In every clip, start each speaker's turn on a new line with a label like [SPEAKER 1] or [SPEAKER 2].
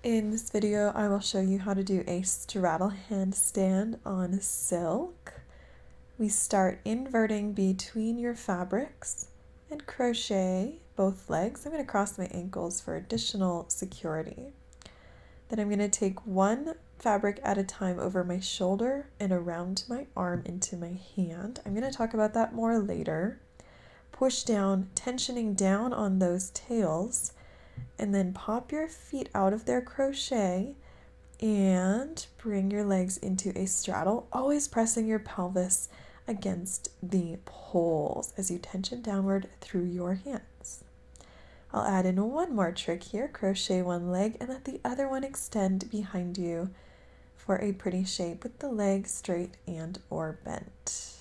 [SPEAKER 1] In this video, I will show you how to do a straddle handstand on silk. We start inverting between your fabrics and crochet both legs. I'm going to cross my ankles for additional security. Then I'm going to take one fabric at a time over my shoulder and around my arm into my hand. I'm going to talk about that more later. Push down, tensioning down on those tails, and then pop your feet out of their crochet and bring your legs into a straddle, always pressing your pelvis against the poles as you tension downward through your hands. I'll add in one more trick here. Crochet one leg and let the other one extend behind you for a pretty shape with the leg straight and or bent.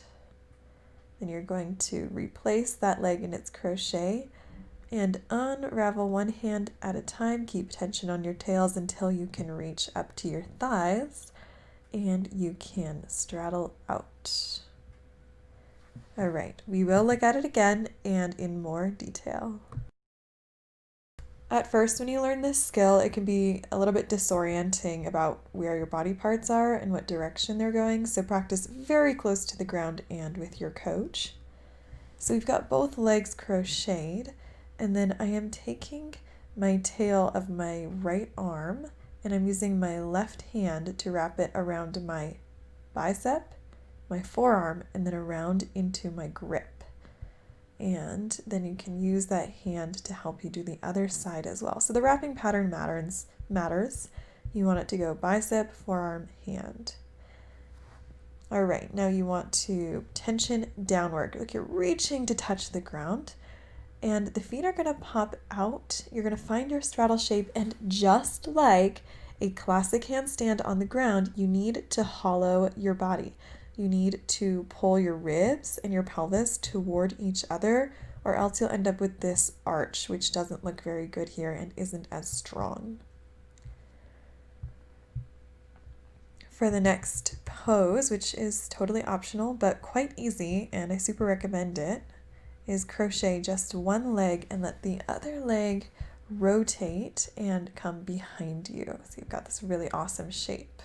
[SPEAKER 1] Then you're going to replace that leg in its crochet and unravel one hand at a time. Keep tension on your tails until you can reach up to your thighs and you can straddle out. All right, we will look at it again and in more detail. At first, when you learn this skill, it can be a little bit disorienting about where your body parts are and what direction they're going, so practice very close to the ground and with your coach. So we've got both legs crocheted, and then I am taking my tail of my right arm and I'm using my left hand to wrap it around my bicep, my forearm, and then around into my grip. And then you can use that hand to help you do the other side as well. So the wrapping pattern matters. You want it to go bicep, forearm, hand. All right, now you want to tension downward, like you're reaching to touch the ground, and the feet are going to pop out. You're going to find your straddle shape, and just like a classic handstand on the ground, you need to hollow your body. You need to pull your ribs and your pelvis toward each other, or else you'll end up with this arch, which doesn't look very good here and isn't as strong. For the next pose, which is totally optional but quite easy, and I super recommend it, is crochet just one leg and let the other leg rotate and come behind you. So you've got this really awesome shape.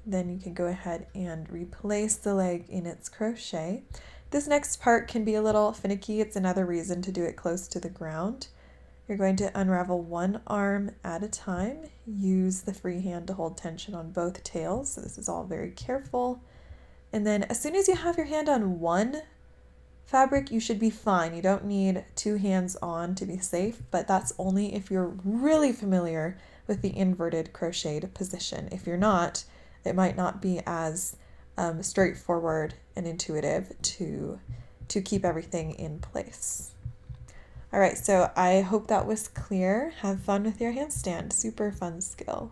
[SPEAKER 1] Then you can go ahead and replace the leg in its crochet. This next part can be a little finicky. It's another reason to do it close to the ground. You're going to unravel one arm at a time. Use the free hand to hold tension on both tails. So this is all very careful. And then as soon as you have your hand on one fabric, you should be fine. You don't need two hands on to be safe, but that's only if you're really familiar with the inverted crocheted position. If you're not, it might not be as straightforward and intuitive to keep everything in place. All right, so I hope that was clear. Have fun with your handstand. Super fun skill.